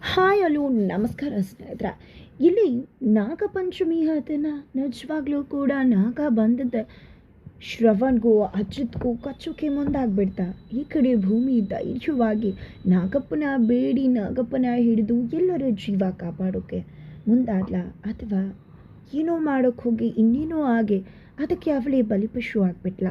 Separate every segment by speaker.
Speaker 1: Hi hello ನಮಸ್ಕಾರ ಸ್ನೇಹಿತರೆ. ಇಲ್ಲಿ ನಾಗಪಂಚಮಿ ದಿನ ನಿಜವಾಗ್ಲೂ ಕೂಡ ನಾಗ ಬಂದದ್ದೆ ಶ್ರವಣ್ಗೂ ಅಜಿತ್ಗೂ ಕಚ್ಚೋಕೆ ಮುಂದಾಗ್ಬಿಡ್ತಾ. ಈ ಕಡೆ ಭೂಮಿ ಧೈರ್ಯವಾಗಿ ನಾಗಪ್ಪನ ಬೇಡಿ ನಾಗಪ್ಪನ ಹಿಡಿದು ಎಲ್ಲರ ಜೀವ ಕಾಪಾಡೋಕೆ ಮುಂದಾದ್ಲ, ಅಥವಾ ಏನೋ ಮಾಡೋಕ್ಕೆ ಹೋಗಿ ಇನ್ನೇನೋ ಆಗಿ ಅದಕ್ಕೆ ಅವಳೇ ಬಲಿಪಶು ಆಗಿಬಿಟ್ಲ.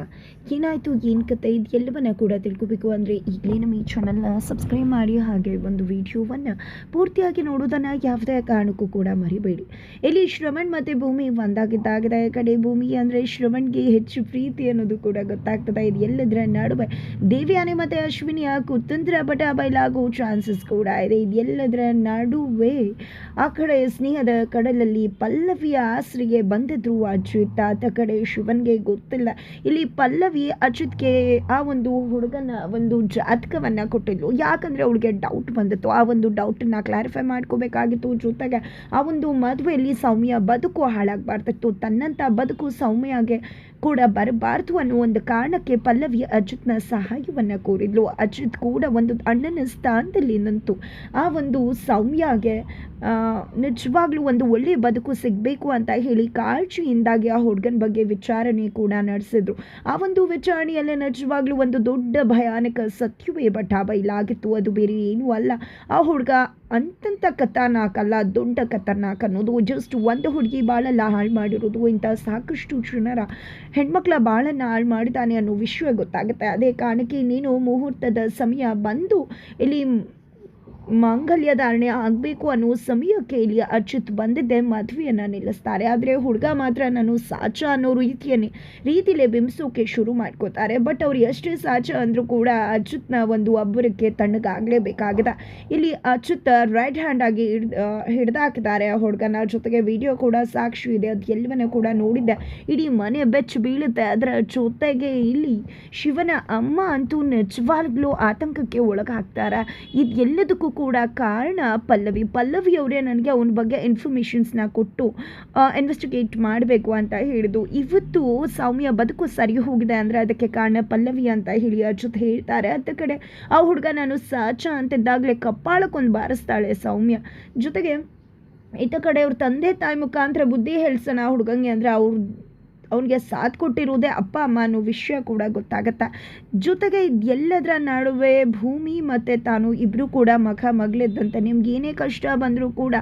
Speaker 1: ಏನಾಯಿತು, ಏನು ಕತೆ, ಇದು ಎಲ್ಲವನ್ನ ಕೂಡ ತಿಳ್ಕೊಬೇಕು ಅಂದರೆ ಈಗಲೇ ನಮ್ಮ ಈ ಚಾನಲ್ನ ಸಬ್ಸ್ಕ್ರೈಬ್ ಮಾಡಿ, ಹಾಗೆ ಒಂದು ವಿಡಿಯೋವನ್ನು ಪೂರ್ತಿಯಾಗಿ ನೋಡೋದನ್ನು ಯಾವುದೇ ಕಾರಣಕ್ಕೂ ಕೂಡ ಮರಿಬೇಡಿ. ಇಲ್ಲಿ ಶ್ರವಣ್ ಮತ್ತು ಭೂಮಿ ಒಂದಾಗಿದ್ದಾಗಿದೆ. ಈ ಕಡೆ ಭೂಮಿ ಅಂದರೆ ಶ್ರವಣ್ಗೆ ಹೆಚ್ಚು ಪ್ರೀತಿ ಅನ್ನೋದು ಕೂಡ ಗೊತ್ತಾಗ್ತದೆ. ಇದು ಎಲ್ಲದರ ನಡುವೆ ದೇವ್ಯಾನಿ ಮತ್ತು ಅಶ್ವಿನಿಯ ಕುತಂತ್ರ ಬಟ ಬಯಲಾಗೋ ಚಾನ್ಸಸ್ ಕೂಡ ಇದೆ. ಇದೆಲ್ಲದರ ನಡುವೆ ಆ ಕಡೆ ಸ್ನೇಹದ ಕಡಲಲ್ಲಿ ಪಲ್ಲವಿಯ ಆಸರಿಗೆ ಬಂದಿದ್ರು ಅಜಿತ್. ಆತ ಕಡೆ ಶಿವನ್ಗೆ ಗೊತ್ತಿಲ್ಲ. ಇಲ್ಲಿ ಪಲ್ಲವಿ ಅಜಿತ್ಗೆ ಆ ಒಂದು ಹುಡುಗನ ಒಂದು ಜಾತಕವನ್ನ ಕೊಟ್ಟಿದ್ಲು. ಯಾಕಂದ್ರೆ ಅವಳಿಗೆ ಡೌಟ್ ಬಂದಿತ್ತು. ಆ ಒಂದು ಡೌಟನ್ನ ಕ್ಲಾರಿಫೈ ಮಾಡ್ಕೋಬೇಕಾಗಿತ್ತು. ಜೊತೆಗೆ ಆ ಒಂದು ಮದುವೆಯಲ್ಲಿ ಸೌಮ್ಯ ಬದುಕು ಹಾಳಾಗಬಾರ್ದಿತ್ತು. ತನ್ನಂತ ಬದುಕು ಸೌಮ್ಯಗೆ ಕೂಡ ಬರಬಾರ್ದು ಅನ್ನೋ ಒಂದು ಕಾರಣಕ್ಕೆ ಪಲ್ಲವಿ ಅಜಿತ್ನ ಸಹಾಯವನ್ನ ಕೋರಿದ್ಲು. ಅಜಿತ್ ಕೂಡ ಒಂದು ಅಣ್ಣನ ಸ್ಥಾನದಲ್ಲಿ ನಿಂತು ಆ ಒಂದು ಸೌಮ್ಯಗೆ ನಿಜವಾಗ್ಲೂ ಒಂದು ಒಳ್ಳೆಯ ಬದುಕು ಸಿಗಬೇಕು ಅಂತ ಹೇಳಿ ಕಾಳಜಿಯಿಂದಾಗಿ ಆ ಹುಡುಗನ ಬಗ್ಗೆ ವಿಚಾರಣೆ ಕೂಡ ನಡೆಸಿದ್ರು. ಆ ಒಂದು ವಿಚಾರಣೆಯಲ್ಲೇ ನಿಜವಾಗ್ಲೂ ಒಂದು ದೊಡ್ಡ ಭಯಾನಕ ಸತ್ಯವೇ ಬಯಲಾಗಿತ್ತು. ಅದು ಬೇರೆ ಏನೂ ಅಲ್ಲ, ಆ ಹುಡುಗ ಅಂತಂತ ಖತರ್ನಾಕ್ ಅಲ್ಲ, ದೊಡ್ಡ ಖತರ್ನಾಕ್ ಅನ್ನೋದು. ಜಸ್ಟ್ ಒಂದು ಹುಡುಗಿ ಬಾಳಲ್ಲ ಹಾಳು ಮಾಡಿರೋದು, ಇಂಥ ಸಾಕಷ್ಟು ಜನರ ಹೆಣ್ಮಕ್ಳ ಬಾಳನ್ನು ಹಾಳು ಮಾಡಿದ್ದಾನೆ ಅನ್ನೋ ವಿಷಯ ಗೊತ್ತಾಗುತ್ತೆ. ಅದೇ ಕಾರಣಕ್ಕೆ ಇನ್ನೇನು ಮುಹೂರ್ತದ ಸಮಯ ಬಂದು ಇಲ್ಲಿ ಮಾಂಗಲ್ಯ ಧಾರಣೆ ಆಗಬೇಕು ಅನ್ನೋ ಸಮಯಕ್ಕೆ ಇಲ್ಲಿ ಅಜಿತ್ ಬಂದಿದ್ದೆ ಮದುವೆಯನ್ನು ನಿಲ್ಲಿಸ್ತಾರೆ. ಆದರೆ ಹುಡುಗ ಮಾತ್ರ ನಾನು ಸಾಚ ಅನ್ನೋ ರೀತಿಲೇ ಬಿಂಬಿಸೋಕೆ ಶುರು ಮಾಡ್ಕೋತಾರೆ. ಬಟ್ ಅವ್ರು ಎಷ್ಟೇ ಸಾಚ ಅಂದರೂ ಕೂಡ ಅಜಿತ್ನ ಒಂದು ಒಬ್ಬರಿಗೆ ತಣ್ಣಗಾಗಲೇಬೇಕಾಗಿದೆ. ಇಲ್ಲಿ ಅಜಿತ್ ರೈಟ್ ಹ್ಯಾಂಡ್ ಆಗಿ ಹಿಡ್ದಾಕಿದ್ದಾರೆ ಆ ಹುಡುಗನ. ಜೊತೆಗೆ ವಿಡಿಯೋ ಕೂಡ ಸಾಕ್ಷಿ ಇದೆ, ಅದು ಎಲ್ಲವನ್ನ ಕೂಡ ನೋಡಿದ್ದೆ. ಇಡೀ ಮನೆ ಬೆಚ್ಚ ಬೀಳುತ್ತೆ. ಅದರ ಜೊತೆಗೆ ಇಲ್ಲಿ ಶಿವನ ಅಮ್ಮ ಅಂತೂ ನಿಜವಾಗ್ಲೂ ಆತಂಕಕ್ಕೆ ಒಳಗಾಗ್ತಾರೆ. ಇದು ಎಲ್ಲದಕ್ಕೂ ಕೂಡ ಕಾರಣ ಪಲ್ಲವಿ ಅವರೇ ನನಗೆ ಅವನ ಬಗ್ಗೆ ಇನ್ಫಾರ್ಮೇಷನ್ಸ್ನ ಕೊಟ್ಟು ಇನ್ವೆಸ್ಟಿಗೇಟ್ ಮಾಡಬೇಕು ಅಂತ ಹೇಳಿದ್ದು. ಇವತ್ತು ಸೌಮ್ಯ ಬದುಕು ಸರಿ ಹೋಗಿದೆ ಅಂದರೆ ಅದಕ್ಕೆ ಕಾರಣ ಪಲ್ಲವಿ ಅಂತ ಹೇಳಿ ಅಜಿತ್ ಹೇಳ್ತಾರೆ. ಅದ ಕಡೆ ಆ ಹುಡುಗ ನಾನು ಸಾಚ ಅಂತಿದ್ದಾಗಲೇ ಕಪ್ಪಾಳಕ್ಕೊಂದು ಬಾರಿಸ್ತಾಳೆ ಸೌಮ್ಯ. ಜೊತೆಗೆ ಈತ ಕಡೆ ಅವ್ರ ತಂದೆ ತಾಯಿ ಮುಖಾಂತರ ಬುದ್ಧಿ ಹೇಳ್ಸೋಣ ಹುಡುಗಂಗೆ ಅಂದರೆ ಅವನಿಗೆ ಸಾಥ್ ಕೊಟ್ಟಿರೋದೇ ಅಪ್ಪ ಅಮ್ಮ ಅನ್ನೋ ವಿಷಯ ಕೂಡ ಗೊತ್ತಾಗತ್ತೆ. ಜೊತೆಗೆ ಎಲ್ಲದರ ನಡುವೆ ಭೂಮಿ ಮತ್ತು ತಾನು ಇಬ್ಬರು ಕೂಡ ಮಗಳಿದ್ದಂತೆ. ನಿಮ್ಗೆ ಏನೇ ಕಷ್ಟ ಬಂದರೂ ಕೂಡ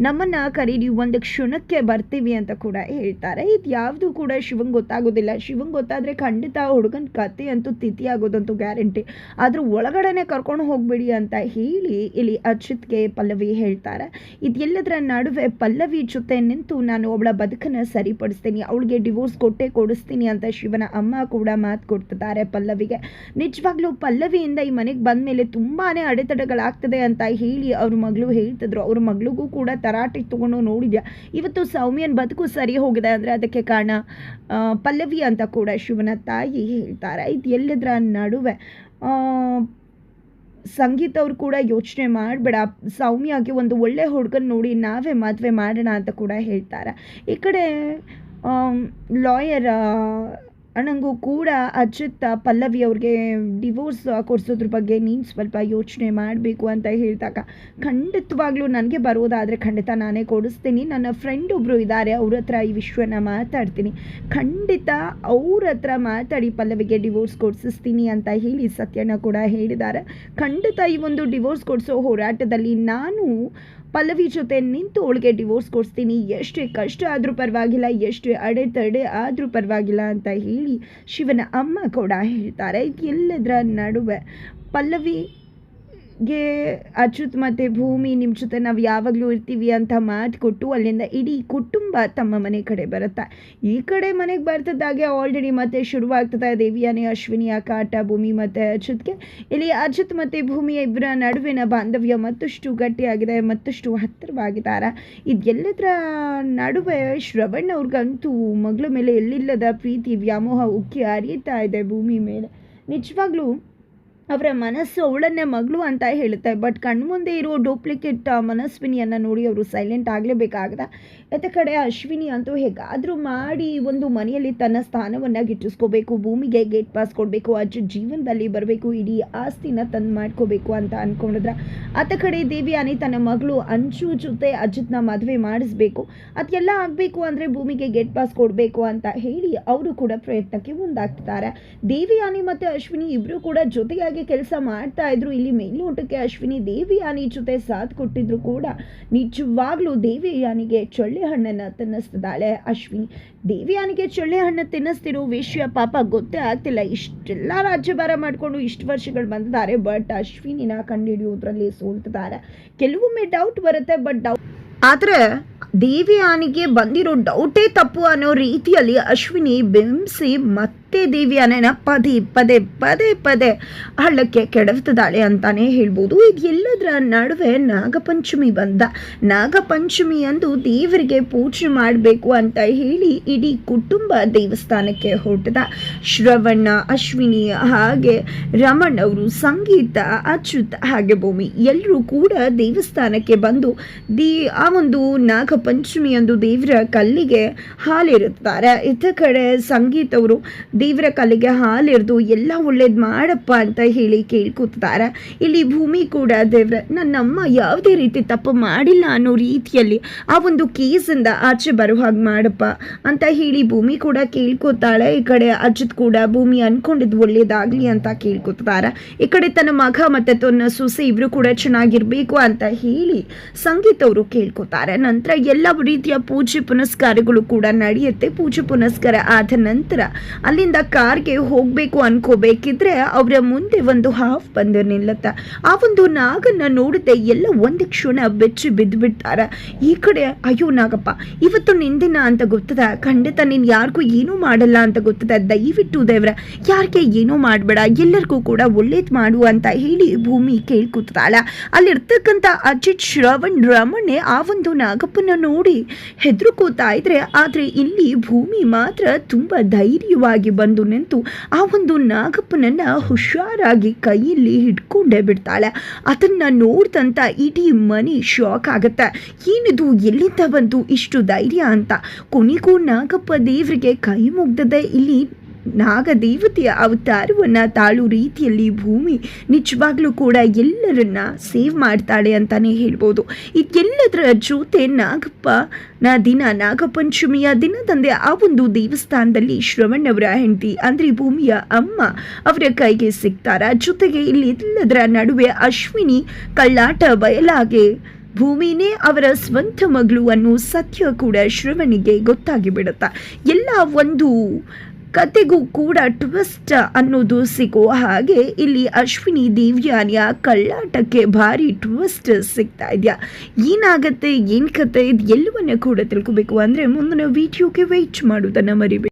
Speaker 1: ನಮ್ಮನ್ನು ಕರೀರಿ, ಒಂದು ಕ್ಷಣಕ್ಕೆ ಬರ್ತೀವಿ ಅಂತ ಕೂಡ ಹೇಳ್ತಾರೆ. ಇದು ಯಾವುದು ಕೂಡ ಶಿವಂಗೆ ಗೊತ್ತಾಗೋದಿಲ್ಲ. ಶಿವಂಗೆ ಗೊತ್ತಾದರೆ ಖಂಡಿತ ಹುಡುಗನ ಕತೆ ಅಂತೂ ತಿಥಿ ಆಗೋದಂತೂ ಗ್ಯಾರಂಟಿ. ಆದರೂ ಒಳಗಡೆನೆ ಕರ್ಕೊಂಡು ಹೋಗ್ಬೇಡಿ ಅಂತ ಹೇಳಿ ಇಲ್ಲಿ ಅಜಿತ್ಗೆ ಪಲ್ಲವಿ ಹೇಳ್ತಾರೆ. ಇದೆಲ್ಲದರ ನಡುವೆ ಪಲ್ಲವಿ ಜೊತೆ ನಿಂತು ನಾನು ಅವಳ ಬದುಕನ್ನು ಸರಿಪಡಿಸ್ತೀನಿ, ಅವಳಿಗೆ ಡಿವೋರ್ಸ್ ಕೊಡಿಸ್ತೀನಿ ಅಂತ ಶಿವನ ಅಮ್ಮ ಕೂಡ ಮಾತು ಕೊಡ್ತಿದ್ದಾರೆ ಪಲ್ಲವಿಗೆ. ನಿಜವಾಗ್ಲೂ ಪಲ್ಲವಿಯಿಂದ ಈ ಮನೆಗೆ ಬಂದ ಮೇಲೆ ತುಂಬಾ ಅಡೆತಡೆಗಳಾಗ್ತದೆ ಅಂತ ಹೇಳಿ ಅವ್ರ ಮಗಳು ಹೇಳ್ತಿದ್ರು. ಅವ್ರ ಮಗಳಿಗೂ ಕೂಡ ತರಾಟೆ ತಗೊಂಡು ನೋಡಿದ್ಯಾ, ಇವತ್ತು ಸೌಮ್ಯನ ಬದುಕು ಸರಿ ಹೋಗಿದೆ ಅಂದರೆ ಅದಕ್ಕೆ ಕಾರಣ ಪಲ್ಲವಿ ಅಂತ ಕೂಡ ಶಿವನ ತಾಯಿ ಹೇಳ್ತಾರೆ. ಇದು ಎಲ್ಲದರ ನಡುವೆ ಸಂಗೀತ ಅವ್ರು ಕೂಡ ಯೋಚನೆ ಮಾಡಬೇಡ, ಸೌಮ್ಯಗೆ ಒಂದು ಒಳ್ಳೆ ಹುಡುಗನ ನೋಡಿ ನಾವೇ ಮದುವೆ ಮಾಡೋಣ ಅಂತ ಕೂಡ ಹೇಳ್ತಾರೆ. ಈ ಕಡೆ ಲಾಯರ್ ಅಣ್ಣಂಗೂ ಕೂಡ ಅಜಿತ್ ಪಲ್ಲವಿ ಅವ್ರಿಗೆ ಡಿವೋರ್ಸ್ ಕೊಡಿಸೋದ್ರ ಬಗ್ಗೆ ನೀನು ಸ್ವಲ್ಪ ಯೋಚನೆ ಮಾಡಬೇಕು ಅಂತ ಹೇಳಿದಾಗ, ಖಂಡಿತವಾಗ್ಲೂ ನನಗೆ ಬರೋದಾದರೆ ಖಂಡಿತ ನಾನೇ ಕೊಡಿಸ್ತೀನಿ. ನನ್ನ ಫ್ರೆಂಡ್ ಒಬ್ಬರು ಇದ್ದಾರೆ, ಅವ್ರ ಹತ್ರ ಈ ವಿಷಯನ ಮಾತಾಡ್ತೀನಿ, ಖಂಡಿತ ಅವ್ರ ಹತ್ರ ಮಾತಾಡಿ ಪಲ್ಲವಿಗೆ ಡಿವೋರ್ಸ್ ಕೊಡಿಸ್ತೀನಿ ಅಂತ ಹೇಳಿ ಸತ್ಯನ ಕೂಡ ಹೇಳಿದ್ದಾರೆ. ಖಂಡಿತ ಈ ಒಂದು ಡಿವೋರ್ಸ್ ಕೊಡಿಸೋ ಹೋರಾಟದಲ್ಲಿ ನಾನು ಪಲ್ಲವಿ ಜೊತೆ ನಿಂತು ಅವಳಿಗೆ ಡಿವೋರ್ಸ್ ಕೊಡಿಸ್ತೀನಿ, ಎಷ್ಟೇ ಕಷ್ಟ ಆದರೂ ಪರವಾಗಿಲ್ಲ, ಎಷ್ಟೇ ಅಡೆತಡೆ ಆದರೂ ಪರವಾಗಿಲ್ಲ ಅಂತ ಹೇಳಿ ಶಿವನ ಅಮ್ಮ ಕೂಡ ಹೇಳ್ತಾರೆ. ಎಲ್ಲದರ ನಡುವೆ ಪಲ್ಲವಿಗೆ ಅಚ್ಯುತ್ ಮತ್ತು ಭೂಮಿ ನಿಮ್ಮ ಜೊತೆ ನಾವು ಯಾವಾಗಲೂ ಇರ್ತೀವಿ ಅಂತ ಮಾತು ಕೊಟ್ಟು ಅಲ್ಲಿಂದ ಇಡೀ ಕುಟುಂಬ ತಮ್ಮ ಮನೆ ಕಡೆ ಬರುತ್ತೆ. ಈ ಕಡೆ ಮನೆಗೆ ಬರ್ತದಾಗೆ ಆಲ್ರೆಡಿ ಮತ್ತೆ ಶುರುವಾಗ್ತದೆ ದೇವಿಯಾನಿ ಅಶ್ವಿನಿಯ ಕಾಟ ಭೂಮಿ ಮತ್ತು ಅಚ್ಯುತ್ಗೆ. ಇಲ್ಲಿ ಅಚ್ಯುತ್ ಮತ್ತು ಭೂಮಿಯ ಇಬ್ಬರ ನಡುವಿನ ಬಾಂಧವ್ಯ ಮತ್ತಷ್ಟು ಗಟ್ಟಿಯಾಗಿದೆ, ಮತ್ತಷ್ಟು ಹತ್ತಿರವಾಗಿದ್ದಾರೆ. ಇದೆಲ್ಲದರ ನಡುವೆ ಶ್ರವಣ್ ಅವ್ರಿಗಂತೂ ಮಗಳ ಮೇಲೆ ಎಲ್ಲಿಲ್ಲದ ಪ್ರೀತಿ ವ್ಯಾಮೋಹ ಉಕ್ಕಿ ಹರಿಯುತ್ತಾ ಇದೆ ಭೂಮಿ ಮೇಲೆ. ನಿಜವಾಗ್ಲೂ ಅವರ ಮನಸ್ಸು ಅವಳನ್ನೇ ಮಗಳು ಅಂತ ಹೇಳುತ್ತೆ. ಬಟ್ ಕಣ್ಮುಂದೆ ಇರೋ ಡೂಪ್ಲಿಕೇಟ್ ಮನಸ್ವಿನಿಯನ್ನು ನೋಡಿ ಅವರು ಸೈಲೆಂಟ್ ಆಗಲೇಬೇಕಾಗದ. ಎತ್ತ ಕಡೆ ಅಶ್ವಿನಿ ಅಂತೂ ಹೇಗಾದರೂ ಮಾಡಿ ಒಂದು ಮನೆಯಲ್ಲಿ ತನ್ನ ಸ್ಥಾನವನ್ನು ಗಿಟ್ಟಿಸ್ಕೋಬೇಕು, ಭೂಮಿಗೆ ಗೇಟ್ ಪಾಸ್ ಕೊಡಬೇಕು, ಅಜ್ಜ ಜೀವನದಲ್ಲಿ ಬರಬೇಕು, ಇಡೀ ಆಸ್ತಿನ ತಂದು ಮಾಡ್ಕೋಬೇಕು ಅಂತ ಅಂದ್ಕೊಂಡಿದ್ರ. ಆತ ಕಡೆ ದೇವಿಯಾನಿ ತನ್ನ ಮಗಳು ಅಂಜು ಜೊತೆ ಅಜಿತ್ನ ಮದುವೆ ಮಾಡಿಸ್ಬೇಕು, ಅದೆಲ್ಲ ಆಗಬೇಕು ಅಂದರೆ ಭೂಮಿಗೆ ಗೇಟ್ ಪಾಸ್ ಕೊಡಬೇಕು ಅಂತ ಹೇಳಿ ಅವರು ಕೂಡ ಪ್ರಯತ್ನಕ್ಕೆ ಮುಂದಾಗ್ತಿದ್ದಾರೆ. ದೇವಿಯಾನಿ ಮತ್ತು ಅಶ್ವಿನಿ ಇಬ್ಬರು ಕೂಡ ಜೊತೆಯಾಗಿ ಕೆಲಸ ಮಾಡ್ತಾ ಇದ್ರು. ಇಲ್ಲಿ ಮೇಲ್ನೋಟಕ್ಕೆ ಅಶ್ವಿನಿ ದೇವಿಯಾನಿ ಜೊತೆ ಸಾಥ್ ಕೊಟ್ಟಿದ್ರು ಕೂಡ ನಿಜವಾಗ್ಲೂ ದೇವಿಯಾನಿಗೆ ಚೊಳ್ಳೆ ಹಣ್ಣನ್ನು ತಿನ್ನಿಸ್ತಿದ್ದಾಳೆ ಅಶ್ವಿನಿ. ದೇವಿಯಾನಿಗೆ ಚೊಳ್ಳೆ ಹಣ್ಣು ತಿನ್ನಿಸ್ತಿರೋ ವಿಷಯ ಪಾಪ ಗೊತ್ತೇ ಆಗ್ತಿಲ್ಲ. ಇಷ್ಟೆಲ್ಲ ರಾಜ್ಯಭಾರ ಮಾಡಿಕೊಂಡು ಇಷ್ಟು ವರ್ಷಗಳು ಬಂದಿದ್ದಾರೆ, ಬಟ್ ಅಶ್ವಿನಿನ ಕಂಡುಹಿಡಿಯೋದ್ರಲ್ಲಿ ಸೋಲ್ತಿದ್ದಾರೆ. ಕೆಲವೊಮ್ಮೆ ಡೌಟ್ ಬರುತ್ತೆ, ಬಟ್ ಆದರೆ ದೇವಿಯಾನಿಗೆ ಬಂದಿರೋ ಡೌಟೇ ತಪ್ಪು ಅನ್ನೋ ರೀತಿಯಲ್ಲಿ ಅಶ್ವಿನಿ ಬಿಂಬಿಸಿ ಮತ್ತೆ ದೇವಿಯಾನಿನ ಪದೇ ಪದೇ ಪದೇ ಪದೇ ಹಳ್ಳಕ್ಕೆ ಕೆಡವ್ತಿದ್ದಾಳೆ ಅಂತಾನೆ ಹೇಳ್ಬೋದು. ಇದೆಲ್ಲದರ ನಡುವೆ ನಾಗಪಂಚಮಿ ಬಂದ. ನಾಗಪಂಚಮಿ ಅಂದು ದೇವರಿಗೆ ಪೂಜೆ ಮಾಡಬೇಕು ಅಂತ ಹೇಳಿ ಇಡೀ ಕುಟುಂಬ ದೇವಸ್ಥಾನಕ್ಕೆ ಹೊರಟಿದ. ಶ್ರವಣ, ಅಶ್ವಿನಿ ಹಾಗೆ ರಮಣ್ ಅವರು, ಸಂಗೀತ, ಅಚ್ಯುತ್ ಹಾಗೆ ಭೂಮಿ ಎಲ್ಲರೂ ಕೂಡ ದೇವಸ್ಥಾನಕ್ಕೆ ಬಂದು ಆ ಒಂದು ನಾಗಪಂಚಮಿ ಅಂದು ದೇವರ ಕಲ್ಲಿಗೆ ಹಾಲಿರುತ್ತಾರೆ. ಇತ್ತ ಕಡೆ ಸಂಗೀತ ಅವರು ದೇವರ ಕಲ್ಲಿಗೆ ಹಾಲಿರ್ದು ಎಲ್ಲ ಒಳ್ಳೇದು ಮಾಡಪ್ಪ ಅಂತ ಹೇಳಿ ಕೇಳ್ಕೊತಾರೆ. ಇಲ್ಲಿ ಭೂಮಿ ಕೂಡ ದೇವ್ರ ನನ್ನಮ್ಮ ಯಾವುದೇ ರೀತಿ ತಪ್ಪು ಮಾಡಿಲ್ಲ ಅನ್ನೋ ರೀತಿಯಲ್ಲಿ ಆ ಒಂದು ಕೇಸಿಂದ ಆಚೆ ಬರೋ ಹಾಗೆ ಮಾಡಪ್ಪ ಅಂತ ಹೇಳಿ ಭೂಮಿ ಕೂಡ ಕೇಳ್ಕೊತಾಳೆ. ಈ ಕಡೆ ಅಜಿತ್ ಕೂಡ ಭೂಮಿ ಅನ್ಕೊಂಡಿದ್ದು ಒಳ್ಳೇದಾಗ್ಲಿ ಅಂತ ಕೇಳ್ಕೊತಾರೆ. ಈ ಕಡೆ ತನ್ನ ಮಗ ಮತ್ತೆ ತನ್ನ ಸೊಸೆ ಇಬ್ರು ಕೂಡ ಚೆನ್ನಾಗಿರ್ಬೇಕು ಅಂತ ಹೇಳಿ ಸಂಗೀತ ಅವರು ಕೇಳ್ಕೊತಾರೆ. ನಂತರ ಎಲ್ಲ ರೀತಿಯ ಪೂಜೆ ಪುನಸ್ಕಾರಗಳು ಕೂಡ ನಡೆಯುತ್ತೆ. ಪೂಜೆ ಪುನಸ್ಕಾರ ಆದ ನಂತರ ಅಲ್ಲಿಂದ ಕಾರ್ಗೆ ಹೋಗಬೇಕು ಅನ್ಕೋಬೇಕಿದ್ರೆ ಅವರ ಮುಂದೆ ಒಂದು ಹಾಫ್ ಬಂದು ನಿಲ್ಲುತ್ತೆ. ಆ ಒಂದು ನಾಗನ್ನ ನೋಡದೆ ಎಲ್ಲ ಒಂದು ಕ್ಷಣ ಬೆಚ್ಚಿ ಬಿದ್ದುಬಿಡ್ತಾರೆ. ಈ ಕಡೆ ಅಯ್ಯೋ ನಾಗಪ್ಪ, ಇವತ್ತು ನಿಂದಿನ ಅಂತ ಗೊತ್ತದ, ಖಂಡಿತ ನೀನು ಯಾರಿಗೂ ಏನೂ ಮಾಡಲ್ಲ ಅಂತ ಗೊತ್ತದ, ದಯವಿಟ್ಟು ದೇವ್ರ ಯಾರಿಗೆ ಏನೂ ಮಾಡಬೇಡ, ಎಲ್ಲರಿಗೂ ಕೂಡ ಒಳ್ಳೇದು ಮಾಡು ಅಂತ ಹೇಳಿ ಭೂಮಿ ಕೇಳ್ಕೊತಾಳ. ಅಲ್ಲಿರ್ತಕ್ಕಂಥ ಅಜಿತ್, ಶ್ರವಣ್, ರಮಣೆ ಆ ಒಂದು ನಾಗಪ್ಪನ ನೋಡಿ ಹೆದರ್ಕೋತಾ ಇದ್ರೆ, ಆದರೆ ಇಲ್ಲಿ ಭೂಮಿ ಮಾತ್ರ ತುಂಬ ಧೈರ್ಯವಾಗಿ ಬಂದು ನಿಂತು ಆ ಒಂದು ನಾಗಪ್ಪನನ್ನ ಹುಷಾರಾಗಿ ಕೈಯಲ್ಲಿ ಹಿಡ್ಕೊಂಡೇ ಬಿಡ್ತಾಳೆ. ಅದನ್ನ ನೋಡ್ದಂತ ಇಡೀ ಮನೆ ಶಾಕ್ ಆಗತ್ತೆ. ಏನಿದು, ಎಲ್ಲಿಂದ ಬಂತು ಇಷ್ಟು ಧೈರ್ಯ ಅಂತ. ಕೊನೆಗೂ ನಾಗಪ್ಪ ದೇವರಿಗೆ ಕೈ ಮುಗ್ದದೆ ಇಲ್ಲಿ ನಾಗದೇವತೆಯ ಅವತಾರವನ್ನು ತಾಳು ರೀತಿಯಲ್ಲಿ ಭೂಮಿ ನಿಜವಾಗ್ಲೂ ಕೂಡ ಎಲ್ಲರನ್ನ ಸೇವ್ ಮಾಡ್ತಾಳೆ ಅಂತಾನೆ ಹೇಳ್ಬೋದು. ಇದೆಲ್ಲದರ ಜೊತೆ ನಾಗಪಂಚಮಿಯ ದಿನದಂದೇ ಆ ಒಂದು ದೇವಸ್ಥಾನದಲ್ಲಿ ಶ್ರವಣ್ ಅವರ ಹೆಂಡತಿ ಅಂದರೆ ಭೂಮಿಯ ಅಮ್ಮ ಅವರ ಕೈಗೆ ಸಿಗ್ತಾರ. ಜೊತೆಗೆ ಇಲ್ಲಿ ಎಲ್ಲದರ ನಡುವೆ ಅಶ್ವಿನಿ ಕಳ್ಳಾಟ ಬಯಲಾಗೆ ಭೂಮಿನೇ ಅವರ ಸ್ವಂತ ಮಗಳು ಅನ್ನೋ ಸತ್ಯ ಕೂಡ ಶ್ರವಣಿಗೆ ಗೊತ್ತಾಗಿ ಬಿಡುತ್ತಾ. ಎಲ್ಲ ಒಂದು ಕತೆಗೂ ಕೂಡ ಟ್ವಿಸ್ಟ್ ಅನ್ನೋದು ಸಿಗೋ ಹಾಗೆ ಇಲ್ಲಿ ಅಶ್ವಿನಿ ದೇವ್ಯಾನಿಯ ಕಳ್ಳಾಟಕ್ಕೆ ಭಾರಿ ಟ್ವಿಸ್ಟ್ ಸಿಗ್ತಾ ಇದೆಯಾ. ಏನಾಗತ್ತೆ, ಏನು ಕತೆ, ಇದು ಎಲ್ಲವನ್ನ ಕೂಡ ತಿಳ್ಕೋಬೇಕು ಅಂದರೆ ಮುಂದಿನ ವಿಡಿಯೋಗೆ ವೆಯ್ಟ್ ಮಾಡೋದನ್ನು ಮರಿಬೇಡಿ.